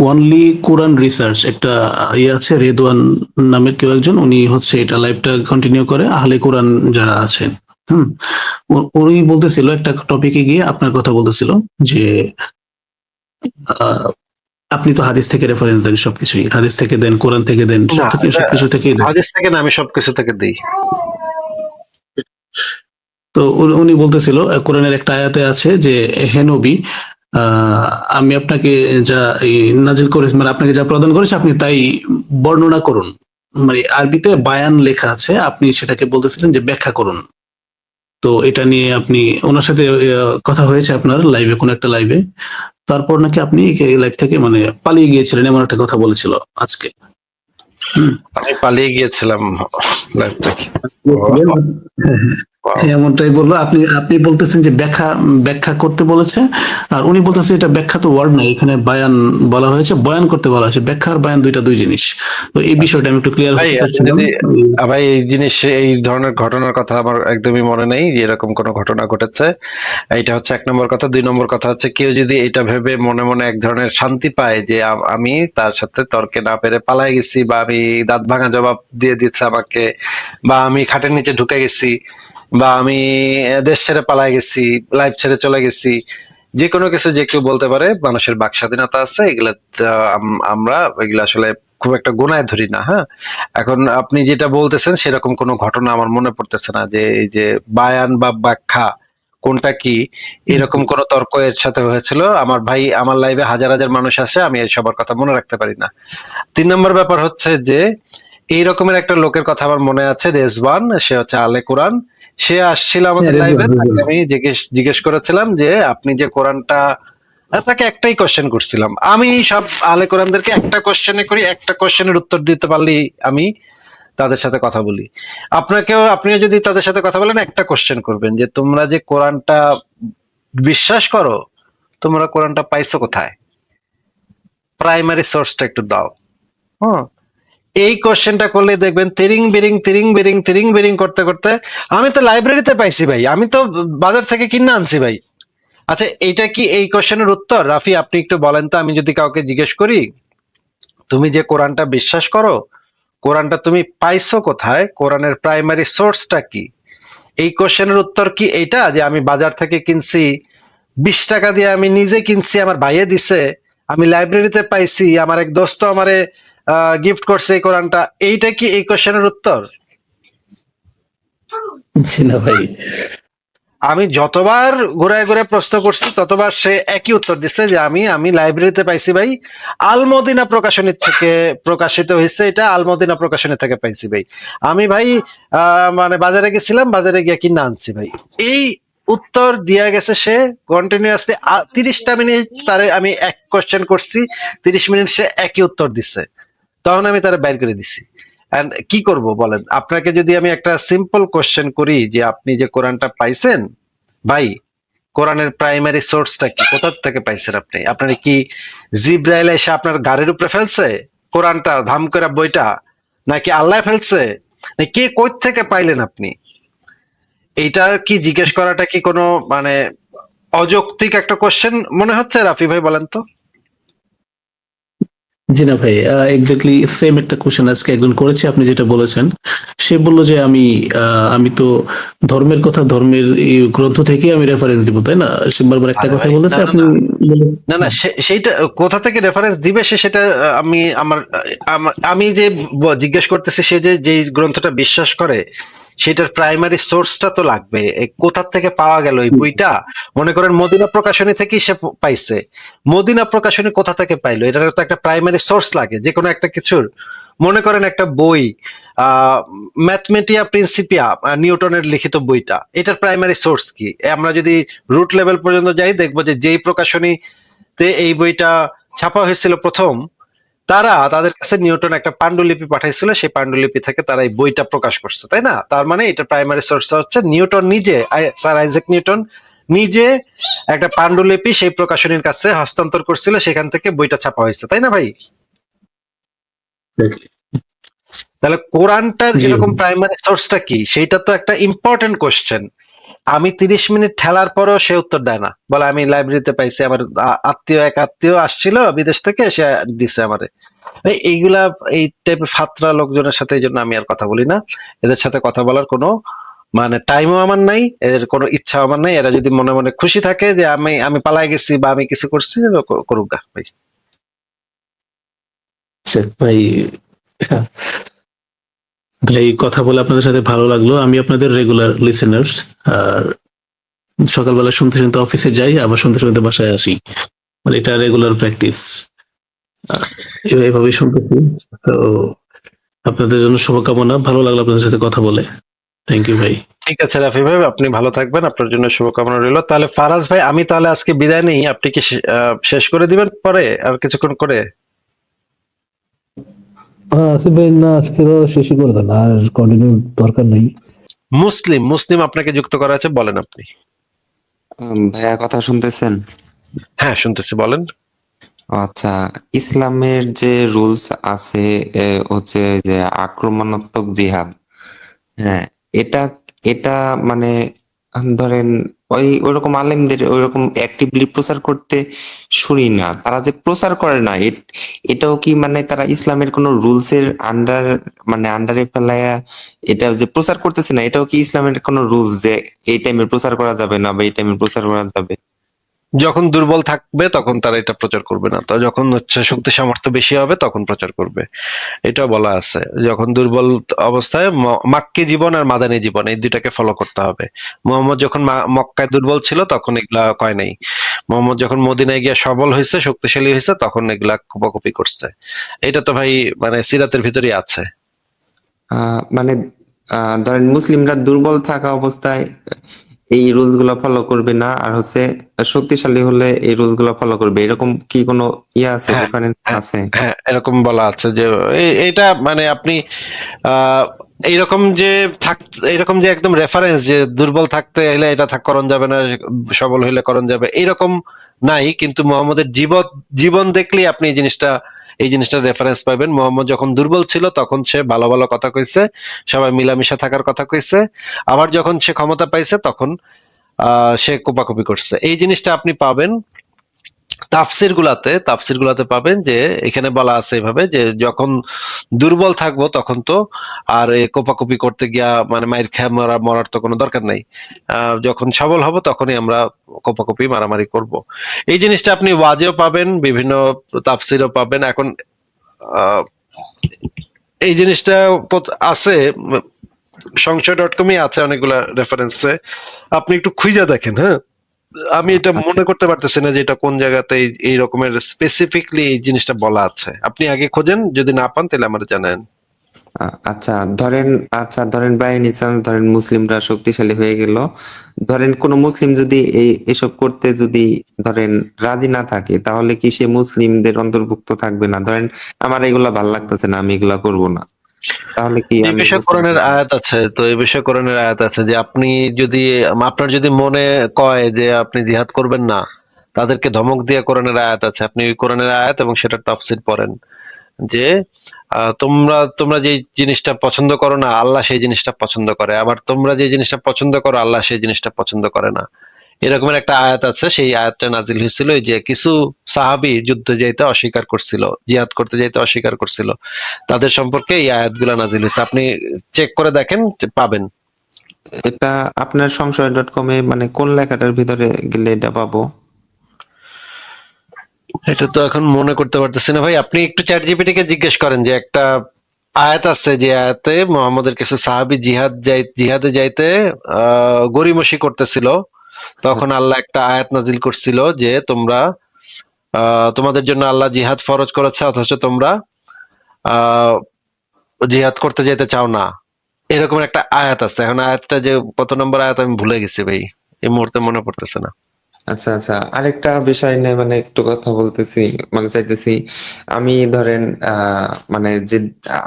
ওয়ানলি কোরআন রিসার্চ একটা ইয়ে আছে, রেদওয়ান নামের কেউ একজন, উনি হচ্ছে এটা লাইভটা কন্টিনিউ করে, আহলে কোরআন যারা আছেন। হুম। উনি বলতেছিল একটা টপিকে গিয়ে আপনার কথা বলতেছিল যে আহ, আপনি তো হাদিস থেকে রেফারেন্স দেন, সবকিছুই হাদিস থেকে দেন, কোরআন থেকে দেন, না, এটা সবকিছু থেকেই দেন। হাদিস থেকে না, আমি সবকিছু থেকে দিই। তো উনি বলতেছিল কোরআনের একটা আয়াতে আছে যে হে নবী, আহ, আমি আপনাকে যা নাজিল করেছি, মানে আপনাকে যা প্রদান করেছি আপনি তাই বর্ণনা করুন। মানে আরবিতে বায়ান লেখা আছে, আপনি সেটাকে বলতেছিলেন যে ব্যাখ্যা করুন। তো এটা নিয়ে আপনি ওনার সাথে কথা হয়েছে আপনার লাইভে, কোন একটা লাইভে, তারপর নাকি আপনি লাইভ থেকে মানে পালিয়ে গিয়েছিলেন, এমন একটা কথা বলেছিল আজকে। হুম। আমি পালিয়ে গিয়েছিলাম লাইফ থেকে। হ্যাঁ, এমনটাই বললো। আপনি আপনি বলতেছেন যে ব্যাখ্যা ব্যাখ্যা করতে বলেছে, আর উনি বলতেছে এটা ব্যাখ্যা তো ওয়ার্ড নাই, এখানে বায়ান বলা হয়েছে, বয়ান করতে বলা হয়েছে। ব্যাখ্যা আর বায়ান দুই জিনিস। তো এই বিষয়টা আমি একটু ক্লিয়ার ভাই হতে আপনি চাচ্ছিলাম। যদি ভাই এই জিনিস, এই ধরনের ঘটনার কথা আমার একদমই মনে নেই যে এরকম কোনো ঘটনা ঘটেছে। এটা হচ্ছে 1 নম্বর কথা। 2 নম্বর কথা হচ্ছে, কেউ যদি এটা ভেবে মনে মনে এক ধরনের শান্তি পায় যে আমি তার সাথে তর্কে না পেরে পালাই গেছি, বা আমি দাঁত ভাঙা জবাব দিয়ে দিচ্ছে আমাকে, বা আমি খাটের নিচে ঢুকে গেছি, বা আমি দেশ ছেড়ে পালাই গেছি, লাইফ ছেড়ে চলে গেছি, যে কোনো কিছু যে কেউ বলতে পারে। মানুষের বাক স্বাধীনতা আছে, এগুলা আমরা এগুলা আসলে খুব একটা গোনায় ধরি না। হ্যাঁ, এখন আপনি যেটা বলতেছেন সেরকম কোনো ঘটনা আমার মনে পড়তেছে না যে এই যে বায়ান বা ব্যাখ্যা কোনটা কি, এরকম কোন তর্ক এর সাথে হয়েছিল। আমার ভাই, আমার লাইভে হাজার হাজার মানুষ আসে, আমি এই সবার কথা মনে রাখতে পারি না। 3 নম্বর ব্যাপার হচ্ছে যে এই রকমের একটা লোকের কথা আমার মনে আছে, রেজওয়ান, সে হচ্ছে আলে কোরআন। সে আসছিল আমাদের লাইভে, তাকে আমি জিজ্ঞেস করেছিলাম যে আপনি যে কোরআনটা, তাকে একটাই কোশ্চেন করছিলাম আমি। সব আলে কোরআনদেরকে একটা কোশ্চেনে করি, একটা কোশ্চেনের উত্তর দিতে পারলেই আমি তাদের সাথে কথা বলি। আপনিও যদি তাদের সাথে কথা বলেন, একটা কোশ্চেন করবেন যে তোমরা যে কোরআনটা বিশ্বাস করো, তোমরা কোরআনটা পাইছো কোথায়, প্রাইমারি সোর্সটা একটু দাও। হ্যাঁ, এই কোশ্চেনটা করলে দেখবেন তিরিং বিরিং করতে করতে, আমি তো লাইব্রেরিতে পাইছি ভাই, আমি তো বাজার থেকে কিনে আনছি ভাই। আচ্ছা, এইটা কি এই কোশ্চেনের উত্তর? রাফি, আপনি একটু বলেন তো, আমি যদি কাউকে জিজ্ঞেস করি তুমি যে কোরআনটা বিশ্বাস করো, কোরআনটা তুমি পাইছো কোথায়, কোরআনের প্রাইমারি সোর্সটা কি, এই কোশ্চেনের উত্তর কি এইটা যে আমি বাজার থেকে কিনছি, 20 টাকা দিয়ে আমি নিজে কিনছি, আমার ভাইয়ে দিছে, আমি লাইব্রেরিতে পাইছি, আমার এক দোস্ত আমারে গিফট করছে এই কোরআনটা, এইটা কি এই কোশ্চেনের উত্তর? জি না ভাই। আমি যতবার ঘুরায় ঘুরায় প্রশ্ন করছি, ততবার সে একই উত্তর দিচ্ছে যে আমি লাইব্রেরিতে পাইছি ভাই, আলমদিনা প্রকাশনী থেকে প্রকাশিত হয়েছে, এটা আলমদিনা প্রকাশনী থেকে পাইছি ভাই। আমি ভাই মানে বাজারে গেছিলাম, বাজারে গিয়ে কিনা আনছি ভাই। এই উত্তর দিয়া গেছে সে কন্টিনিউয়াসলি 30টা মিনিট। তারে আমি এক কোশ্চেন করছি, 30 মিনিট সে একই উত্তর দিচ্ছে। তখন আমি তারা বাইর করে দিছি। And কি করব বলেন? আপনাকে যদি আমি একটা সিম্পল কোশ্চেন করি যে আপনি যে কোরআনটা পাইছেন ভাই, কোরআনের প্রাইমারি সোর্সটা কি, কোথা থেকে পাইছেন আপনি? আপনার কি জিব্রাইল এসে আপনার গাড়ির উপরে ফেলছে কোরআনটা, ধাম করে বইটা, নাকি আল্লাহ ফেলছে, নাকি কে কই থেকে পাইলেন আপনি? এইটা কি জিজ্ঞেস করাটা কি কোনো মানে অযৌক্তিক একটা কোশ্চেন মনে হচ্ছে? রাফি ভাই বলেন তো। জি না ভাই, এক্স্যাক্টলি সেম একটা কোশ্চেন আজকে একজন করেছে, আপনি যেটা বলেছেন। সে বলল যে আমি তো ধর্মের কথা, ধর্মের এই গ্রন্থ থেকে আমি রেফারেন্স দিব, তাই না? সে বারবার একটা আরে কথাই ভাই, না বলেছে, না আপনি না বলে- না না, সেইটা কোথা থেকে রেফারেন্স দিবে সে, সেটা আমি আমি যে জিজ্ঞেস করতেছি, সে যে যেই গ্রন্থটা বিশ্বাস করে সেটার প্রাইমারি সোর্সটা তো লাগবে। কোথা থেকে পাওয়া গেল এই বইটা? মনে করেন মদিনা প্রকাশনী থেকেই সে পাইছে। মদিনা প্রকাশনী কোথা থেকে পাইলো, এটার তো একটা প্রাইমারি সোর্স লাগে যে কোনো একটা কিছুর। মনে করেন একটা বই, ম্যাথমেটিয়া প্রিন্সিপিয়া, নিউটনের লিখিত বইটা, এটার প্রাইমারি সোর্স কি? আমরা যদি রুট লেভেল পর্যন্ত যাই, দেখবো যে যেই প্রকাশনীতে এই বইটা ছাপা হয়েছিল প্রথম, তাদের কাছে নিউটন একটা পাণ্ডুলিপি পাঠাইছিল, সেই পাণ্ডুলিপি থেকে তারা এই বইটা প্রকাশ করছে, তাই না? তার মানে এটা প্রাইমারি সোর্স হচ্ছে নিউটন নিজে, স্যার আইজাক নিউটন নিজে একটা পাণ্ডুলিপি সেই প্রকাশনীর কাছে হস্তান্তর করছিল, সেখান থেকে বইটা ছাপা হয়েছে, তাই না ভাই? তাহলে কোরআনটার জি এরকম প্রাইমারি সোর্সটা কি, সেইটা তো একটা ইম্পর্টেন্ট কোশ্চেন। আমি 30 মিনিট ঠেলার পরেও সে উত্তর দেয় না, বলে আমি লাইব্রেরিতে পাইছি, আমার এক আত্মীয় আসছিল বিদেশ থেকে, সে দিছে আমারে। এইগুলা এই টাইপের ফাত্রা লোকজনের সাথে এই জন্য আমি আর কথা বলি না। এদের সাথে কথা বলার কোনো মানে টাইমও আমার নাই, এর কোনো ইচ্ছা আমার নাই। এরা যদি মনে মনে খুশি থাকে যে আমি আমি পালাই গেছি বা আমি কিছু করছি, করুক গা ভাই। আচ্ছা ভাই, ভাই কথা বলে আপনাদের সাথে ভালো লাগলো। আমি আপনাদের রেগুলার লিসেনার। আর সকালবেলা শুনতে শুনতে অফিসে যাই, আবার শুনতে শুনতে বাসায় আসি, মানে এটা রেগুলার প্র্যাকটিস। এভাবেই শুনতেছি। তো আপনাদের জন্য শুভকামনা। ভালো লাগলো আপনাদের সাথে কথা বলে। থ্যাংক ইউ ভাই। ঠিক আছে রাফি ভাই, আপনি ভালো থাকবেন, আপনার জন্য শুভকামনা রইল। তাহলে ফারাজ ভাই, আমি তাহলে আজকে বিদায় নেই, আপনি কি শেষ করে দিবেন পরে আর কিছুক্ষণ করে? হ্যাঁ আসিফ ভাই, না আজকে তো শেষই করে দেন, আর কন্টিনিউ দরকার নেই। মুসলিম মুসলিম আপনাকে যুক্ত করা আছে, বলেন আপনি। ভাইয়া কথা শুনতেছেন? হ্যাঁ শুনতেছি, বলেন। আচ্ছা, ইসলামের যে রুলস আছে হচ্ছে যে আক্রমণাত্মক জিহাদ। হ্যাঁ, এটা এটা মানে ধরেন ওইরকম আলেমদের ওইরকম অ্যাক্টিভলি প্রচার করতে শুনি না। তারা যে প্রচার করে না, এটাও কি মানে তারা ইসলামের কোন রুলস এর আন্ডারে ফেলায়া এটা যে প্রচার করতেছে না, এটাও কি ইসলামের কোন রুলস যে এই টাইমে প্রচার করা যাবে না বা এই টাইমে প্রচার করা যাবে? যখন দুর্বল থাকবে তখন তারা এটা প্রচার করবে না, তো যখন হচ্ছে শক্তি সামর্থ্য বেশি হবে তখন প্রচার করবে। এটা বলা আছে, যখন দুর্বল অবস্থায় মাক্কি জীবন আর মাদানী জীবন এই দুইটাকে ফলো করতে হবে। মোহাম্মদ যখন মক্কায় দুর্বল ছিল তখন এগুলা কয় নাই। মোহাম্মদ যখন মদিনায় গিয়ে সবল হয়েছে, শক্তিশালী হয়েছে, তখন এগুলা কপি করছে। এটা তো ভাই মানে সিরাতের ভিতরেই আছে। মানে ধরেন মুসলিমরা দুর্বল থাকা অবস্থায় এই রুলস গুলা ফলো করবে না, আর হচ্ছে শক্তিশালী হলে এই রুলস গুলা ফলো করবে, এরকম কি কোনো আছে, হ্যাঁ, রেফারেন্স হ্যাঁ, আছে? হ্যাঁ, এরকম বলা আছে যে এটা মানে আপনি আহ এইরকম যে এইরকম যে একদম রেফারেন্স যে দুর্বল থাকতে হলে এটা করণ যাবে না, সবল হইলে করণ যাবে, এইরকম নাই। কিন্তু মোহাম্মদের জীবন দেখলেই আপনি এই জিনিসটা রেফারেন্স পাবেন। মোহাম্মদ যখন দুর্বল ছিল তখন সে ভালো ভালো কথা কইছে, সবাই মিলামিশা থাকার কথা কইছে। আবার যখন সে ক্ষমতা পাইছে তখন সে কোপাকুপি করছে। এই জিনিসটা আপনি পাবেন তাফসির গুলাতে পাবেন, যে এখানে বলা আছে এভাবে যে যখন দুর্বল থাকবো তখন তো আর এই কোপাকুপি করতে গিয়া মানে মায়ের খেয়ে মরার তো কোনো দরকার নাই। যখন সবল হব তখনই আমরা কোপাকুপি মারামারি করব। এই জিনিসটা আপনি ওয়াজেও পাবেন, বিভিন্ন তাফসিরও পাবেন। এখন আহ, এই জিনিসটা আছে, সংশয়.com আছে অনেকগুলা রেফারেন্সে, আপনি একটু খুঁজে দেখেন। হ্যাঁ, আমি এটা মনে করতে পারতেছি না যে এটা কোন জায়গাতে এই রকমের স্পেসিফিকলি এই জিনিসটা বলা আছে। আপনি আগে খোঁজেন, যদি না পান তাহলে আমার জানান। আচ্ছা ধরেন বাই এনি চান্স ধরেন মুসলিমরা শক্তিশালী হয়ে গেল, ধরেন কোন মুসলিম যদি এসব করতে যদি ধরেন রাজি না থাকে, তাহলে কি সে মুসলিমদের অন্তর্ভুক্ত থাকবে না? ধরেন আমার এগুলা ভাল লাগতেছে না, আমি এগুলা করব না, তাহলে কি এই আমি বিষয়ে মুসলিম? কোরআনের আয়াত আছে, তো এই বিষয়ে কোরআনের আয়াত আছে যে আপনি যদি আপনার যদি মনে কয় যে আপনি জিহাদ করবেন না, তাদেরকে ধমক দিয়ে কোরআনের আয়াত আছে, আপনি ওই কোরআনের আয়াত এবং সেটার তাফসীর পড়েন। যে তোমরা তোমরা যে জিনিসটা পছন্দ করো না, আল্লাহ সেই জিনিসটা পছন্দ করে, আবার তোমরা যে জিনিসটা পছন্দ করো আল্লাহ সেই জিনিসটা পছন্দ করে না। এরকমের একটা আয়াত আছে, সেই আয়াতটা নাজিল হয়েছিল যে কিছু সাহাবী যুদ্ধে যাইতে অস্বীকার করছিল, জিহাদ করতে যাইতে অস্বীকার করছিল, তাদের সম্পর্কে এই আয়াতগুলো নাজিল হয়েছে। আপনি চেক করে দেখেন, পাবেন। এটা আপনার সংশয়.com এ মানে কোন লেখাটার ভিতরে গেলে এটা পাবো? এটা তো এখন মনে করতে পারতেছি না ভাই, আপনি একটু চ্যাট জিপিটি কে জিজ্ঞেস করেন যে একটা আয়াত আছে যে আয়াতে মোহাম্মদের কিছু সাহাবী জিহাদে যাইতে গড়িমসি করতেছিল, তখন আল্লাহ একটা আয়াত নাজিল করছিল যে তোমরা তোমাদের জন্য আল্লাহ জিহাদ ফরজ করেছে, অথচ তোমরা আহ জিহাদ করতে যেতে চাও না। এরকম একটা আয়াত আছে। এখন আয়াতটা যে কত নম্বর আয়াত আমি ভুলে গেছি ভাই, এই মুহূর্তে মনে পড়তেছে না। আচ্ছা, আরেকটা বিষয় নিয়ে মানে একটু কথা বলতেছি, মানে চাইতেছি। আমি ধরেন মানে যে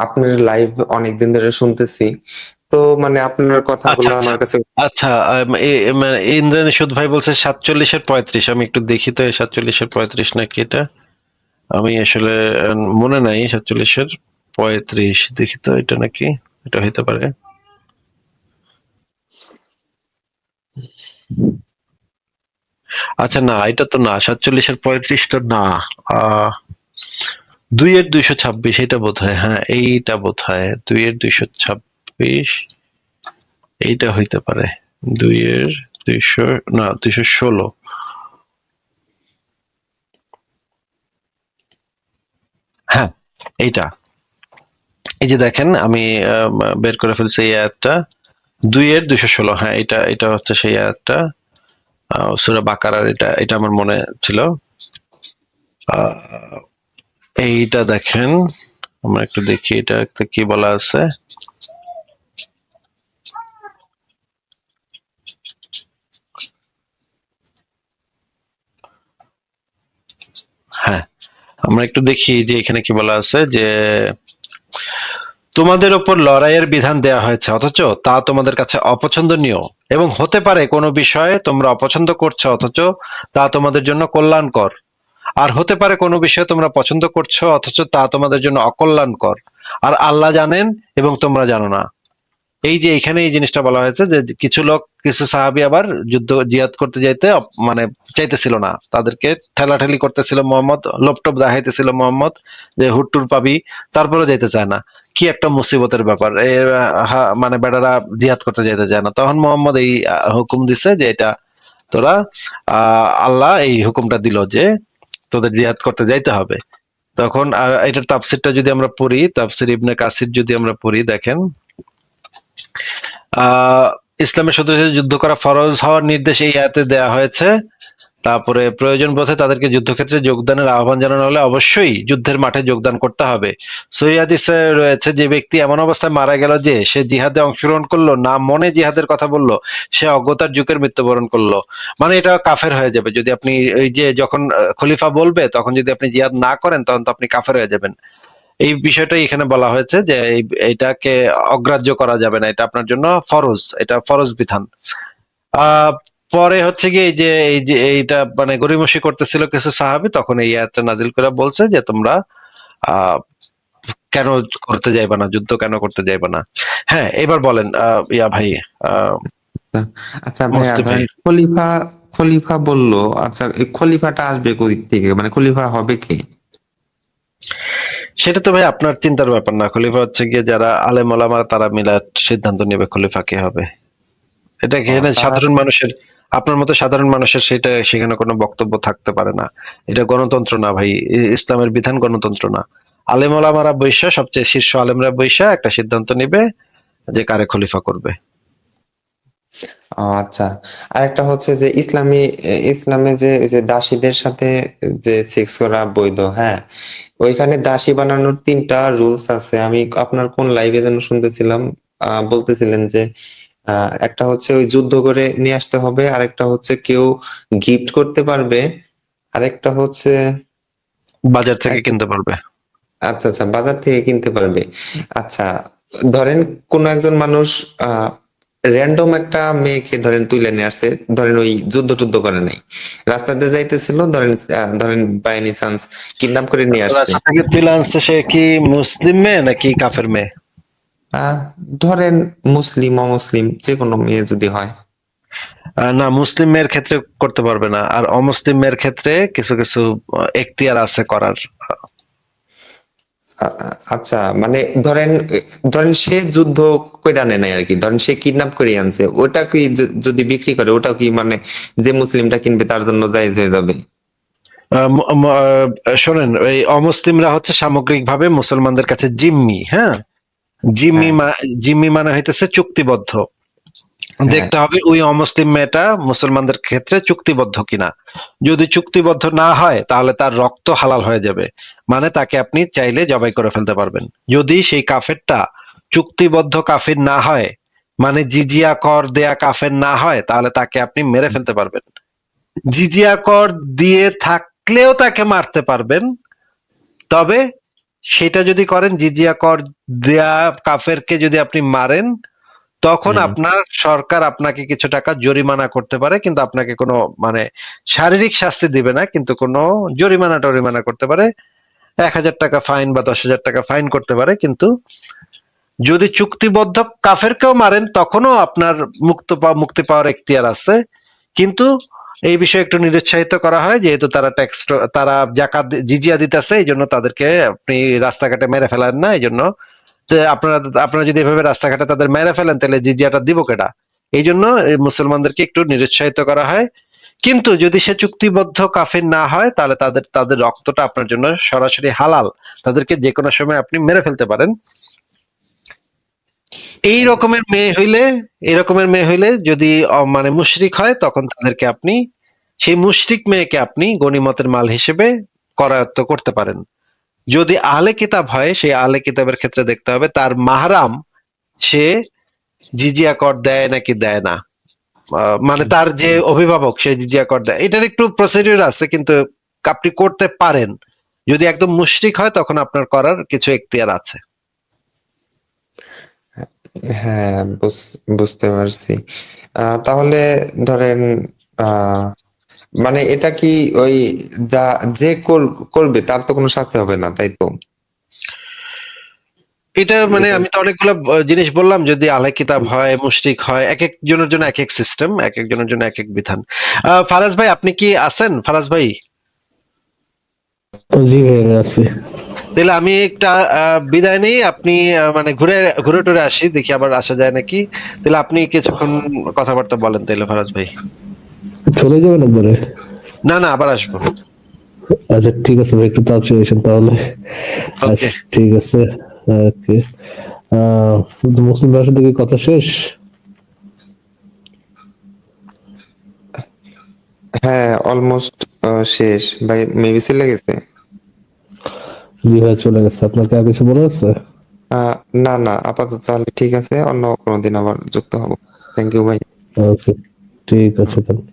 আপনার লাইভ অনেকদিন ধরে শুনতেছি, তো মানে আপনার আচ্ছা, কথাগুলো আচ্ছা, আমার কাছে আচ্ছা, মানে ইন্দ্রাণী সুদ ভাই বলছে 47-35, আমি একটু দেখি তো 47-35 নাকি এটা। আমি আসলে মনে নাই, 47-35 দেখি তো এটা নাকি, এটা হইতে পারে। আচ্ছা না, এটা তো না, 47-35 তো না। আহ 2-226 এটা বোধ হয়, হ্যাঁ এইটা বোধ হয় 2-226, এইটা হইতে পারে। 2-200, না 216। হ্যাঁ, এইটা, এই যে দেখেন আমি বের করে ফেলছি এই আয়াতটা, 2-216। হ্যাঁ, এটা এটা হচ্ছে সেই আয়াতটা, সূরা বাকারার। এটা এটা আমার মনে ছিল। আহ, এইটা দেখেন, আমরা একটু দেখি এটা কি বলা আছে। হ্যাঁ, আমরা একটু দেখি যে এখানে কি বলা আছে, যে তোমাদের ওপর লড়াইয়ের বিধান দেয়া হয়েছে অথচ তা তোমাদের কাছে অপছন্দনীয়, এবং হতে পারে কোনো বিষয়ে তোমরা অপছন্দ করছো অথচ তা তোমাদের জন্য কল্যাণকর, আর হতে পারে কোনো বিষয়ে তোমরা পছন্দ করছো অথচ তা তোমাদের জন্য অকল্যাণকর, আর আল্লাহ জানেন এবং তোমরা জানো না। এই যে এখানে এই জিনিসটা বলা হয়েছে যে কিছু লোক, কিছু সাহাবী আবার জিহাদ করতে যাইতে মানে চাইতেছিল না, তাদেরকে ঠেলাঠেলি করতেছিল মোহাম্মদ, লোপটোপ দেখাইতেছিল মোহাম্মদ যে হুট্টুর পাবি, তারপরে যাইতে চায় না। কি একটা মুসিবতের ব্যাপার, মানে বেটারা জিহাদ করতে যাইতে চায় না। তখন মোহাম্মদ এই হুকুম দিছে যে এটা তোরা, আল্লাহ এই হুকুমটা দিল যে তোদের জিহাদ করতে যাইতে হবে। তখন এটার তাফসিরটা যদি আমরা পড়ি, তাফসির ইবনে কাসির যদি আমরা পড়ি, দেখেন ইসলামের সদস্য যুদ্ধ করা ফরজ হওয়ার নির্দেশ এই আয়াতে দেয়া হয়েছে। তারপরে প্রয়োজন বোধে তাদেরকে যুদ্ধক্ষেত্রে যোগদানের আহ্বান জানানো হলে অবশ্যই যুদ্ধের মাঠে যোগদান করতে হবে। সহিহ হাদিসে রয়েছে, যে ব্যক্তি এমন অবস্থায় মারা গেল যে সে জিহাদে অংশগ্রহণ করলো না, মনে জিহাদের কথা বললো, সে অজ্ঞতার যুগের মৃত্যুবরণ করলো। মানে এটা কাফের হয়ে যাবে যদি আপনি, এই যে যখন খলিফা বলবে তখন যদি আপনি জিহাদ না করেন তখন তো আপনি কাফের হয়ে যাবেন। এই বিষয়টাই এখানে বলা হয়েছে যে এইটাকে অগ্রাহ্য করা যাবে না, এটা আপনার জন্য ফরজ, এটা ফরজ বিধান। পরে হচ্ছে কি, এই যে এইটা মানে গড়িমসি করতেছিল কিছু সাহাবী, তখন এই আয়াতটা নাজিল করে বলছে যে তোমরা আহ কেন করতে যাইবা না, যুদ্ধ কেন করতে যাইবা না। হ্যাঁ, এবার বলেন ইয়া ভাই, আহ আচ্ছা ভাইয়া, মুসলিম ভাই। ধরেন খলিফা খলিফা বললো, আচ্ছা এই খলিফাটা আসবে কোথা থেকে, মানে খলিফা হবে কে? সেটা তো ভাই আপনার চিন্তার ব্যাপার না। খলিফা হচ্ছে গিয়ে যারা আলেম ওলামা, তারা মিলে সিদ্ধান্ত নেবে খলিফা কে হবে। এটা এখানে তারা সাধারণ মানুষের, আপনার মতো সাধারণ মানুষের সেটা সেখানে কোনো বক্তব্য থাকতে পারে না। এটা গণতন্ত্র না ভাই, ইসলামের বিধান গণতন্ত্র না। আলেম ওলামারা বৈশা, সবচেয়ে শীর্ষ আলেমরা বৈশা একটা সিদ্ধান্ত নিবে যে কারে খলিফা করবে। আচ্ছা, আরেকটা হচ্ছে যে ইসলামে যে ওই যে দাসীদের সাথে যে সেক্স করা বৈধ, হ্যাঁ, ওইখানে দাসী বানানোর 3টা রুলস আছে। আমি আপনার কোন লাইভে যেন শুনতেছিলাম, বলতেছিলেন যে একটা হচ্ছে ওই যুদ্ধ করে নিয়ে আসতে হবে, আরেকটা হচ্ছে কেউ গিফট করতে পারবে, আরেকটা হচ্ছে বাজার থেকে এক- কিনতে পারবে। আচ্ছা আচ্ছা, বাজার থেকে কিনতে পারবে। আচ্ছা, ধরেন কোন একজন মানুষ আহ র্যান্ডম একটা মেয়েকে ধরেন তুলে নিয়ে আসছে, ধরেন ওই যুদ্ধ টুদ্ধ করে নাই, রাস্তাতে যাইতেছিল, ধরেন বাই এনি চান্স কিডন্যাপ করে নিয়ে আসছে। রাস্তা থেকে তুলে আনছে, সে কি মুসলিম মেয়ে নাকি কাফের মেয়ে? আহ ধরেন মুসলিম অমুসলিম যে কোনো মেয়ে যদি হয়। না, মুসলিম মেয়ের ক্ষেত্রে করতে পারবে না, আর অমুসলিম মেয়ের ক্ষেত্রে কিছু কিছু এখতিয়ার আছে করার। আচ্ছা, মানে ধরেন ধরেন সে যুদ্ধ কইরা আনে নাই আর কি, ধরেন সে কিডন্যাপ করে আনছে, ওটা কি যদি বিক্রি করে, ওটা কি মানে যে মুসলিমটা কিনবে তার জন্য জায়েজ হয়ে যাবে? শোনেন, এই অমুসলিমরা হচ্ছে সামগ্রিকভাবে মুসলমানদের কাছে জিম্মি। হ্যাঁ, জিম্মি হ্যাঁ জিম্মি মানে হইতেছে চুক্তিবদ্ধ। হ্যাঁ। দেখতে হবে ওই অমুসলিম মেয়েটা মুসলমানদের ক্ষেত্রে চুক্তিবদ্ধ কিনা। যদি চুক্তিবদ্ধ না হয় তাহলে তার রক্ত হালাল হয়ে যাবে, মানে তাকে আপনি চাইলে জবাই করে ফেলতে পারবেন। যদি সেই কাফেরটা চুক্তিবদ্ধ কাফির না হয়, মানে জিজিয়া কর দেয়া কাফের না হয়, তাহলে তাকে আপনি মেরে ফেলতে পারবেন। জিজিয়া কর দিয়ে থাকলেও তাকে মারতে পারবেন, তবে সেটা যদি করেন, জিজিয়া কর দেয়া কাফেরকে যদি আপনি মারেন, তখন হুম। আপনার সরকার আপনাকে কিছু টাকা জরিমানা করতে পারে, কিন্তু আপনাকে কোনো মানে শারীরিক শাস্তি দিবে না, কিন্তু কোনো জরিমানা টরিমানা করতে পারে। 1,000 টাকা ফাইন বা 10,000 টাকা ফাইন করতে পারে, কিন্তু যদি চুক্তিবদ্ধ কাফেরকেও মারেন তখনও আপনার মুক্তি পাওয়ার এখতিয়ার আছে, কিন্তু এই বিষয়ে একটু নিরুৎসাহিত করা হয়, যেহেতু তারা জাকাত জিজিয়া দিতেছে, এই জন্য তাদেরকে আপনি রাস্তাঘাটে মেরে ফেলেন না। এই জন্য আপনারা যদি এভাবে রাস্তাঘাটে তাদের মেরে ফেলেন তাহলে জিজিয়াটা দিব কেডা, এই জন্য মুসলমানদেরকে একটু নিরুৎসাহিত করা হয়। কিন্তু যদি সে চুক্তিবদ্ধ কাফির না হয় তাহলে তাদের রক্তটা আপনার জন্য সরাসরি হালাল, তাদেরকে যে কোনো সময় আপনি মেরে ফেলতে পারেন। এই রকমের মেয়ে হইলে যদি মানে মুশরিক হয়, তখন তাদেরকে আপনি সেই মুশরিক মেয়েকে আপনি গনিমতের মাল হিসেবে করায়ত্ত করতে পারেন। যদি আহলে কিতাব হয়, সেই আহলে কিতাবের ক্ষেত্রে দেখতে হবে তার মাহরাম সে জিজিয়া কর দেয় নাকি দেয় না, মানে তার যে অভিভাবক সে জিজিয়া কর দেয়। এটার একটু প্রসিডিউর আছে, কিন্তু আপনি করতে পারেন। যদি একদম মুশরিক হয় তখন আপনার করার কিছু এখতিয়ার আছে। হ্যাঁ, বুঝতে পারছি। তাহলে ধরেন মানে এটা কি ওই যে করবে তার তো কোনো শাস্তি হবে না, তাই তো? এটা মানে আমি তো অনেকগুলো জিনিস বললাম, যদি আহলে কিতাব হয়, মুশরিক হয়, এক একজনের জন্য এক এক সিস্টেম, এক একজনের জন্য এক এক বিধান। ফারাজ ভাই, আপনি কি আছেন? ফারাজ ভাই, জি ভাই আমি আছি। তাহলে আমি একটা বিদায় নেই, আপনি মানে ঘুরে ঘুরে টুরে আসি, দেখি আবার আসা যায় নাকি। তাহলে আপনি কিছুক্ষণ কথাবার্তা বলেন তাহলে ফারাজ ভাই। চলে যাবেন একবারে? না না, আবার আসবো। আচ্ছা ঠিক আছে ভাই, একটু তাড়াতাড়ি আসেন তাহলে। ওকে। আচ্ছা ঠিক আছে। ওকে। মুসলিম ভাষা থেকে কথা শেষ? হ্যাঁ, অলমোস্ট শেষ ভাই, মেবি চলে গেছে। জি ভাই চলে গেছে। আপনাকে আর কিছু বলা আছে? না না, আপাতত তাহলে ঠিক আছে, অন্য কোনো দিন আবার যুক্ত হব। থ্যাংক ইউ ভাই। ওকে ঠিক আছে তাহলে।